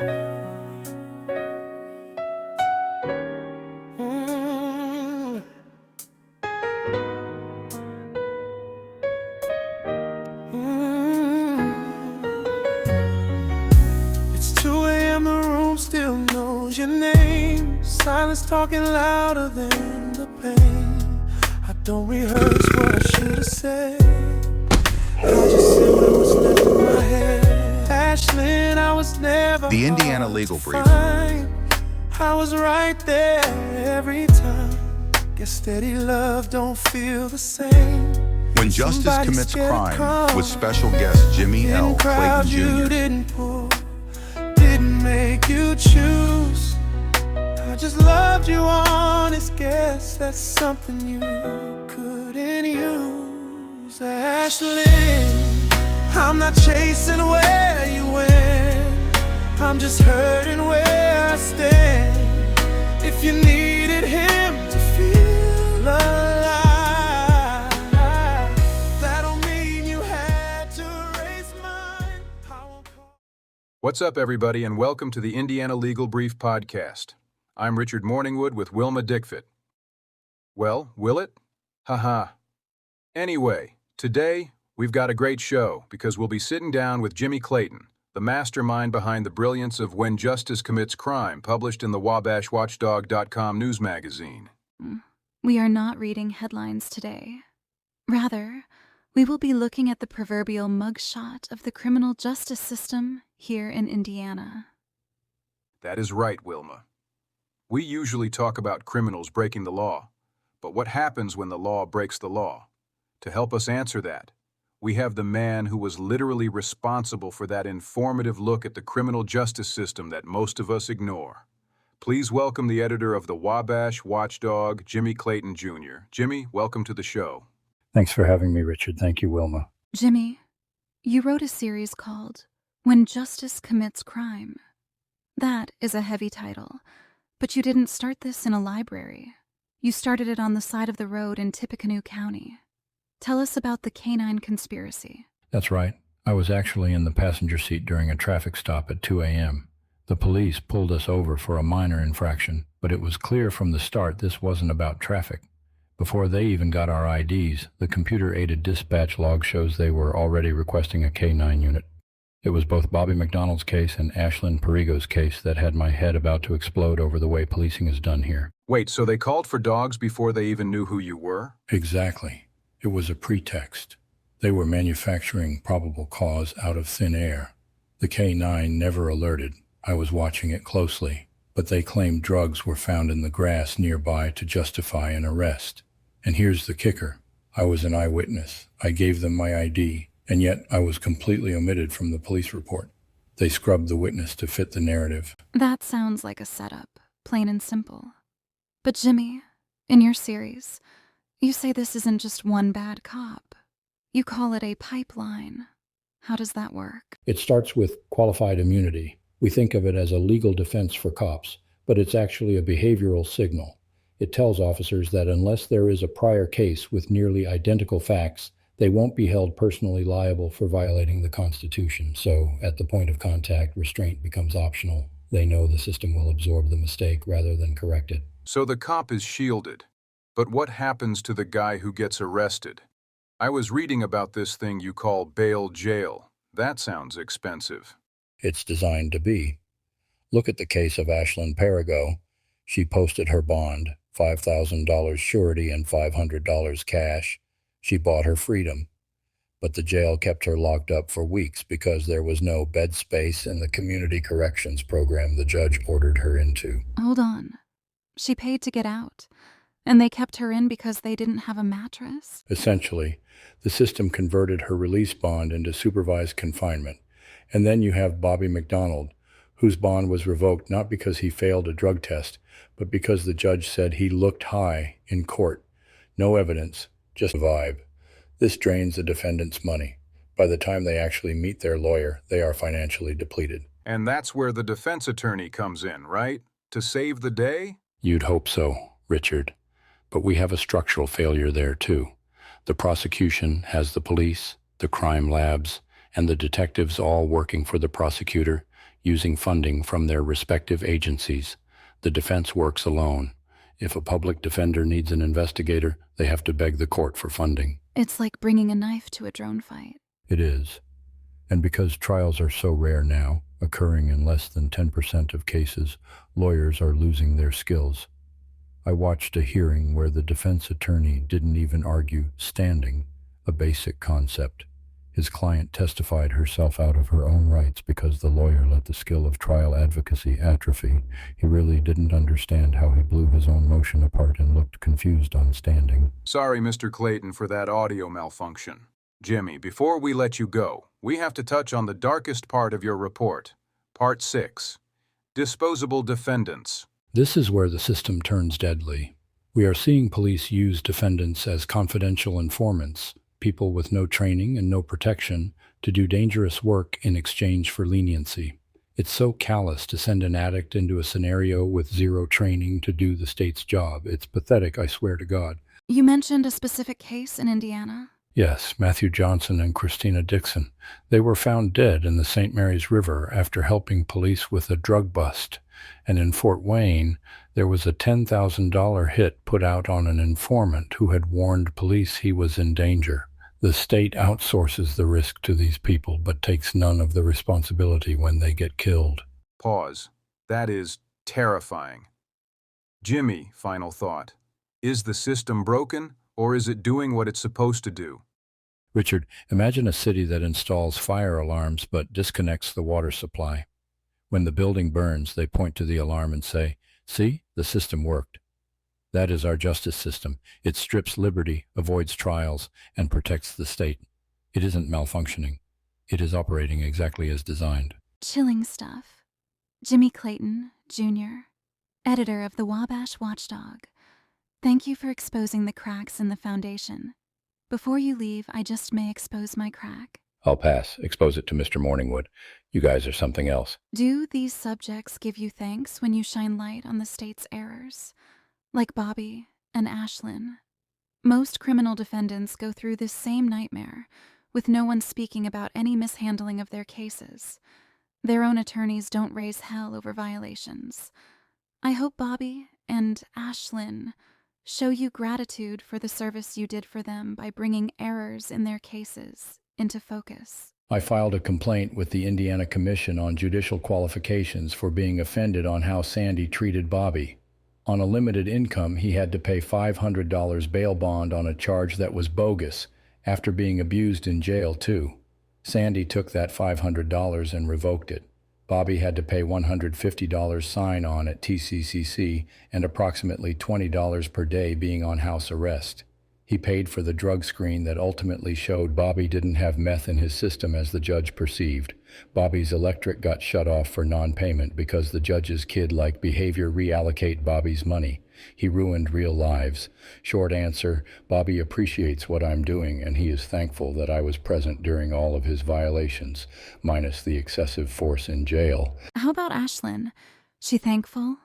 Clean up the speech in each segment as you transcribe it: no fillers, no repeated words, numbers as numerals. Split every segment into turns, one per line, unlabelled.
Mm. It's 2 a.m. The room still knows your name. Silence talking louder than the pain. I don't rehearse what I should have said. I just said what was left in my head. Ashlyn, I was never
The Indiana Legal Brief.
I was right there every time. Guess steady love don't feel the same.
When Justice Commits Crime with special guest Jimmie L, Clayton Jr.
You didn't pull, didn't make you choose. I just loved you, honest. Guess that's something you couldn't use. Ashlyn, I'm not chasing where you went. I'm just hurting where I stand. If you needed him to feel alive, that don't mean you had to erase mine.
What's up, everybody, and welcome to the Indiana Legal Brief podcast. I'm Richard Morningwood with Wilma Dikfit. Well, will it? Haha. Anyway, today we've got a great show because we'll be sitting down with Jimmie Clayton, the mastermind behind the brilliance of When Justice Commits Crime, published in the WabashWatchdog.com news magazine.
We are not reading headlines today. Rather, we will be looking at the proverbial mugshot of the criminal justice system here in Indiana.
That is right, Wilma. We usually talk about criminals breaking the law, but what happens when the law breaks the law? To help us answer that, we have the man who was literally responsible for that informative look at the criminal justice system that most of us ignore. Please welcome the editor of the Wabash Watchdog, Jimmie Clayton Jr. Jimmie, welcome to the show.
Thanks for having me, Richard. Thank you, Wilma.
Jimmie, you wrote a series called When Justice Commits Crime. That is a heavy title, but you didn't start this in a library. You started it on the side of the road in Tippecanoe County. Tell us about the canine conspiracy.
That's right. I was actually in the passenger seat during a traffic stop at 2 a.m. The police pulled us over for a minor infraction, but it was clear from the start this wasn't about traffic. Before they even got our IDs, the computer-aided dispatch log shows they were already requesting a K-9 unit. It was both Bobby McDonald's case and Ashlyn Perigo's case that had my head about to explode over the way policing is done here.
Wait, so they called for dogs before they even knew who you were?
Exactly. It was a pretext. They were manufacturing probable cause out of thin air. The K-9 never alerted. I was watching it closely, but they claimed drugs were found in the grass nearby to justify an arrest. And here's the kicker. I was an eyewitness. I gave them my ID, and yet I was completely omitted from the police report. They scrubbed the witness to fit the narrative.
That sounds like a setup, plain and simple. But Jimmie, in your series, you say this isn't just one bad cop. You call it a pipeline. How does that work?
It starts with qualified immunity. We think of it as a legal defense for cops, but it's actually a behavioral signal. It tells officers that unless there is a prior case with nearly identical facts, they won't be held personally liable for violating the Constitution. So at the point of contact, restraint becomes optional. They know the system will absorb the mistake rather than correct it.
So the cop is shielded. But what happens to the guy who gets arrested? I was reading about this thing you call bail jail. That sounds expensive.
It's designed to be. Look at the case of Ashlyn Perigo. She posted her bond, $5,000 surety and $500 cash. She bought her freedom. But the jail kept her locked up for weeks because there was no bed space in the community corrections program the judge ordered her into.
Hold on. She paid to get out. And they kept her in because they didn't have a mattress?
Essentially, the system converted her release bond into supervised confinement. And then you have Bobby McDonald, whose bond was revoked not because he failed a drug test, but because the judge said he looked high in court. No evidence, just a vibe. This drains the defendant's money. By the time they actually meet their lawyer, they are financially depleted.
And that's where the defense attorney comes in, right? To save the day?
You'd hope so, Richard. But we have a structural failure there, too. The prosecution has the police, the crime labs, and the detectives all working for the prosecutor, using funding from their respective agencies. The defense works alone. If a public defender needs an investigator, they have to beg the court for funding.
It's like bringing a knife to a drone fight.
It is. And because trials are so rare now, occurring in less than 10% of cases, lawyers are losing their skills. I watched a hearing where the defense attorney didn't even argue standing, a basic concept. His client testified herself out of her own rights because the lawyer let the skill of trial advocacy atrophy. He really didn't understand how he blew his own motion apart and looked confused on standing.
Sorry, Mr. Clayton, for that audio malfunction. Jimmie, before we let you go, we have to touch on the darkest part of your report. Part 6. Disposable defendants.
This is where the system turns deadly. We are seeing police use defendants as confidential informants, people with no training and no protection, to do dangerous work in exchange for leniency. It's so callous to send an addict into a scenario with zero training to do the state's job. It's pathetic, I swear to God.
You mentioned a specific case in Indiana?
Yes, Matthew Johnson and Christina Dixon. They were found dead in the St. Mary's River after helping police with a drug bust. And in Fort Wayne, there was a $10,000 hit put out on an informant who had warned police he was in danger. The state outsources the risk to these people, but takes none of the responsibility when they get killed.
Pause. That is terrifying. Jimmie, final thought. Is the system broken, or is it doing what it's supposed to do?
Richard, imagine a city that installs fire alarms but disconnects the water supply. When the building burns, they point to the alarm and say, "See, the system worked." That is our justice system. It strips liberty, avoids trials, and protects the state. It isn't malfunctioning. It is operating exactly as designed.
Chilling stuff. Jimmie Clayton, Jr., editor of the Wabash Watchdog. Thank you for exposing the cracks in the foundation. Before you leave, I just may expose my crack.
I'll pass. Expose it to Mr. Morningwood. You guys are something else.
Do these subjects give you thanks when you shine light on the state's errors? Like Bobby and Ashlyn. Most criminal defendants go through this same nightmare, with no one speaking about any mishandling of their cases. Their own attorneys don't raise hell over violations. I hope Bobby and Ashlyn show you gratitude for the service you did for them by bringing errors in their cases into focus.
I filed a complaint with the Indiana Commission on Judicial Qualifications for being offended on how Sandy treated Bobby. On a limited income, he had to pay $500 bail bond on a charge that was bogus, after being abused in jail too. Sandy took that $500 and revoked it. Bobby had to pay $150 sign-on at TCCC and approximately $20 per day being on house arrest. He paid for the drug screen that ultimately showed Bobby didn't have meth in his system as the judge perceived. Bobby's electric got shut off for non-payment because the judge's kid-like behavior reallocate Bobby's money. He ruined real lives. Short answer, Bobby appreciates what I'm doing and he is thankful that I was present during all of his violations, minus the excessive force in jail.
How about Ashlyn? She thankful?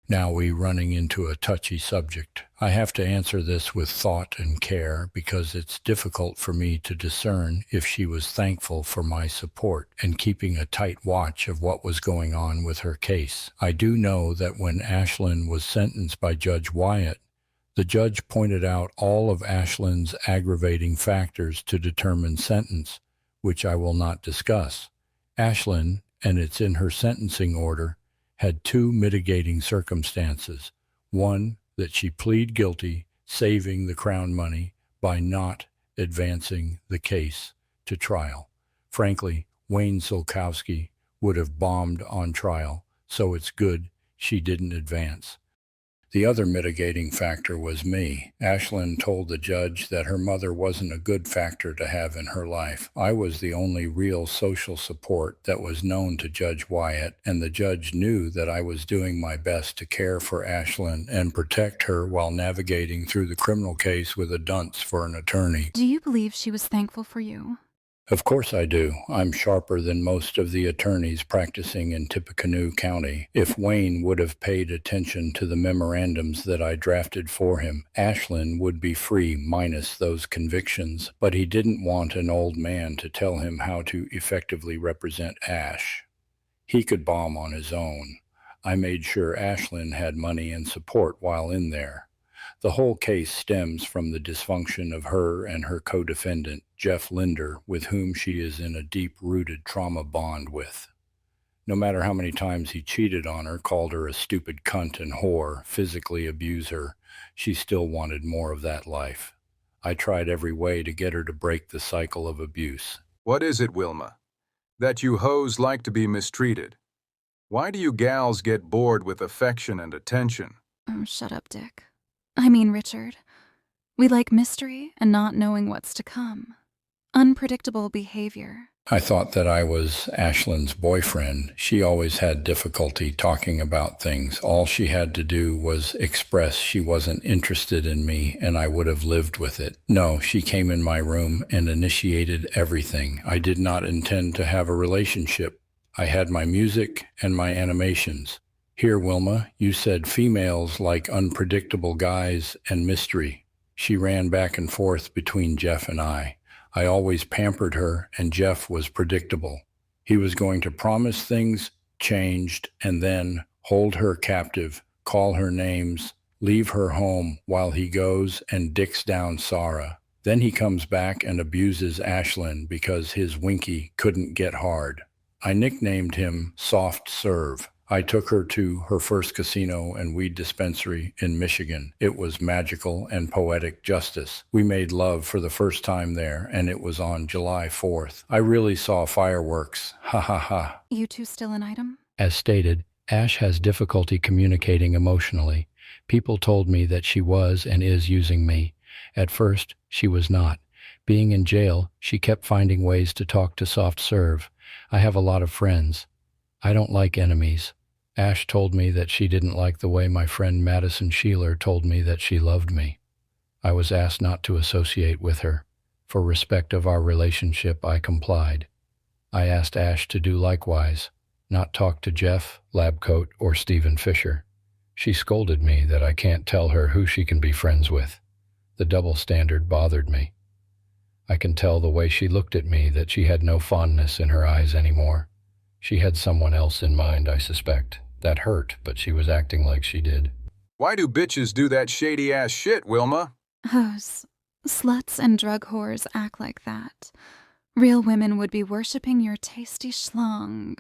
Now we running into a touchy subject. I have to answer this with thought and care because it's difficult for me to discern if she was thankful for my support and keeping a tight watch of what was going on with her case. I do know that when Ashlyn was sentenced by Judge Wyatt, the judge pointed out all of Ashlyn's aggravating factors to determine sentence, which I will not discuss. Ashlyn, and it's in her sentencing order, had two mitigating circumstances. One, that she plead guilty, saving the Crown money by not advancing the case to trial. Frankly, Wayne Sulkowski would have bombed on trial, so it's good she didn't advance. The other mitigating factor was me. Ashlyn told the judge that her mother wasn't a good factor to have in her life. I was the only real social support that was known to Judge Wyatt, and the judge knew that I was doing my best to care for Ashlyn and protect her while navigating through the criminal case with a dunce for an attorney.
Do you believe she was thankful for you?
Of course I do. I'm sharper than most of the attorneys practicing in Tippecanoe County. If Wayne would have paid attention to the memorandums that I drafted for him, Ashlyn would be free minus those convictions, but he didn't want an old man to tell him how to effectively represent Ash. He could bomb on his own. I made sure Ashlyn had money and support while in there. The whole case stems from the dysfunction of her and her co-defendant, Jeff Linder, with whom she is in a deep-rooted trauma bond with. No matter how many times he cheated on her, called her a stupid cunt and whore, physically abused her, she still wanted more of that life. I tried every way to get her to break the cycle of abuse.
What is it, Wilma? That you hoes like to be mistreated? Why do you gals get bored with affection and attention?
Oh, shut up, Dick. I mean, Richard. We like mystery and not knowing what's to come. Unpredictable behavior.
I thought that I was Ashlyn's boyfriend. She always had difficulty talking about things. All she had to do was express she wasn't interested in me, and I would have lived with it. No, she came in my room and initiated everything. I did not intend to have a relationship. I had my music and my animations. Here, Wilma, you said females like unpredictable guys and mystery. She ran back and forth between Jeff and I. I always pampered her, and Jeff was predictable. He was going to promise things, changed, and then hold her captive, call her names, leave her home while he goes and dicks down Sarah. Then he comes back and abuses Ashlyn because his Winky couldn't get hard. I nicknamed him Soft Serve. I took her to her first casino and weed dispensary in Michigan. It was magical and poetic justice. We made love for the first time there, and it was on July 4th. I really saw fireworks. Ha ha ha.
You two still an item?
As stated, Ash has difficulty communicating emotionally. People told me that she was and is using me. At first, she was not. Being in jail, she kept finding ways to talk to Soft Serve. I have a lot of friends. I don't like enemies. Ash told me that she didn't like the way my friend Madison Sheeler told me that she loved me. I was asked not to associate with her. For respect of our relationship, I complied. I asked Ash to do likewise, not talk to Jeff, Labcoat, or Stephen Fisher. She scolded me that I can't tell her who she can be friends with. The double standard bothered me. I can tell the way she looked at me that she had no fondness in her eyes anymore. She had someone else in mind, I suspect. That hurt, but she was acting like she did.
Why do bitches do that shady-ass shit, Wilma?
Hoes, sluts and drug whores act like that. Real women would be worshipping your tasty schlong.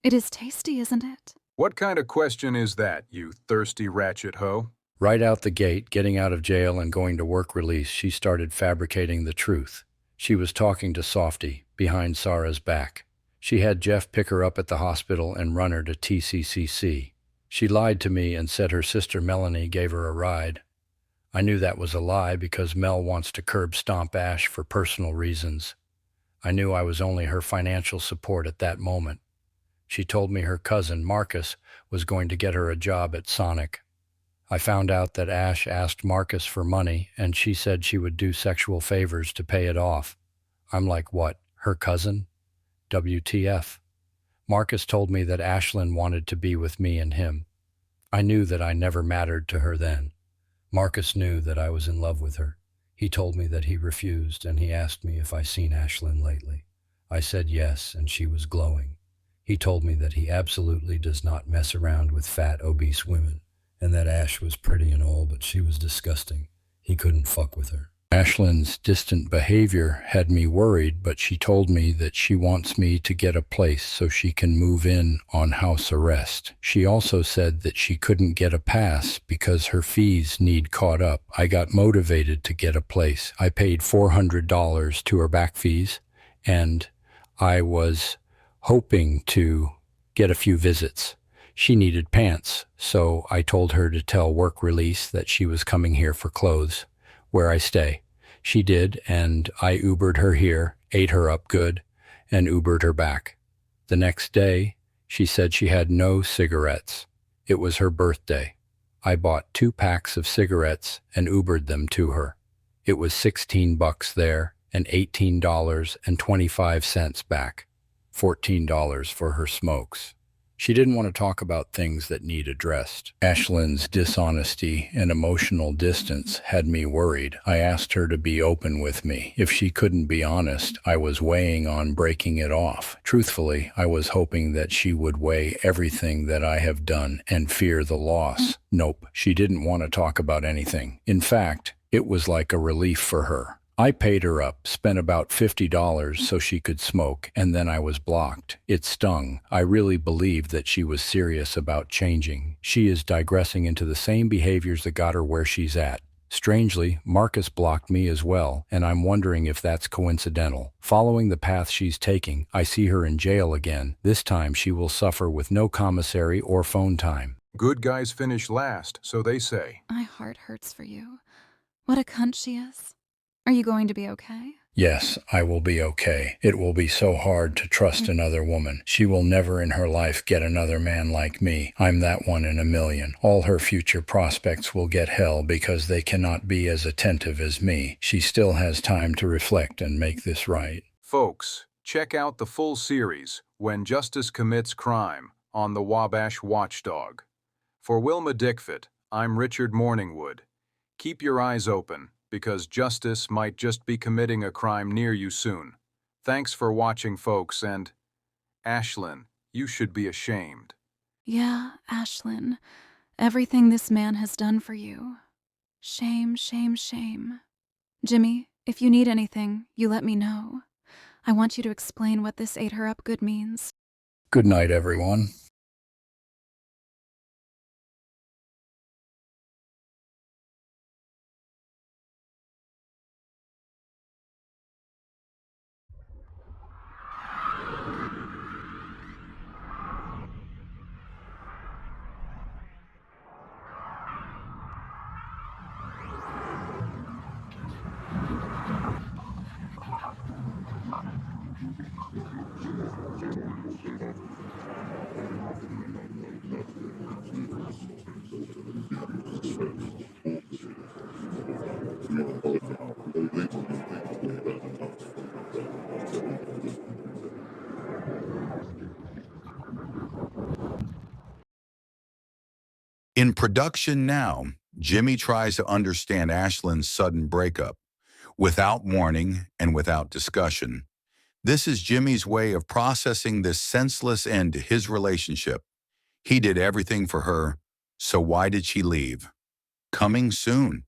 It is tasty, isn't it?
What kind of question is that, you thirsty ratchet hoe?
Right out the gate, getting out of jail and going to work release, she started fabricating the truth. She was talking to Softy, behind Sarah's back. She had Jeff pick her up at the hospital and run her to TCCC. She lied to me and said her sister Melanie gave her a ride. I knew that was a lie because Mel wants to curb stomp Ash for personal reasons. I knew I was only her financial support at that moment. She told me her cousin, Marcus, was going to get her a job at Sonic. I found out that Ash asked Marcus for money, and she said she would do sexual favors to pay it off. I'm like, what, her cousin? WTF. Marcus told me that Ashlyn wanted to be with me and him. I knew that I never mattered to her then. Marcus knew that I was in love with her. He told me that he refused, and he asked me if I seen Ashlyn lately. I said yes, and she was glowing. He told me that he absolutely does not mess around with fat, obese women, and that Ash was pretty and all, but she was disgusting. He couldn't fuck with her. Ashlyn's distant behavior had me worried, but she told me that she wants me to get a place so she can move in on house arrest. She also said that she couldn't get a pass because her fees need caught up. I got motivated to get a place. I paid $400 to her back fees, and I was hoping to get a few visits. She needed pants, so I told her to tell work release that she was coming here for clothes, where I stay. She did, and I Ubered her here, ate her up good, and Ubered her back. The next day, she said she had no cigarettes. It was her birthday. I bought 2 packs of cigarettes and Ubered them to her. It was $16 there and $18.25 back, $14 for her smokes. She didn't want to talk about things that need addressed. Ashlyn's dishonesty and emotional distance had me worried. I asked her to be open with me. If she couldn't be honest, I was weighing on breaking it off. Truthfully, I was hoping that she would weigh everything that I have done and fear the loss. Nope, she didn't want to talk about anything. In fact, it was like a relief for her. I paid her up, spent about $50 so she could smoke, and then I was blocked. It stung. I really believed that she was serious about changing. She is digressing into the same behaviors that got her where she's at. Strangely, Marcus blocked me as well, and I'm wondering if that's coincidental. Following the path she's taking, I see her in jail again. This time she will suffer with no commissary or phone time.
Good guys finish last, so they say.
My heart hurts for you. What a cunt she is. Are you going to be okay?
Yes, I will be okay. It will be so hard to trust another woman. She will never in her life get another man like me. I'm that one in a million. All her future prospects will get hell because they cannot be as attentive as me. She still has time to reflect and make this right.
Folks, check out the full series, When Justice Commits Crime, on the Wabash Watchdog. For Wilma Dikfit, I'm Richard Morningwood. Keep your eyes open, because justice might just be committing a crime near you soon. Thanks for watching, folks, and Ashlyn, you should be ashamed.
Yeah, Ashlyn. Everything this man has done for you. Shame, shame, shame. Jimmie, if you need anything, you let me know. I want you to explain what this ate her up good means.
Good night, everyone.
In production now, Jimmie tries to understand Ashlyn's sudden breakup, without warning and without discussion. This is Jimmie's way of processing this senseless end to his relationship. He did everything for her, so why did she leave? Coming soon.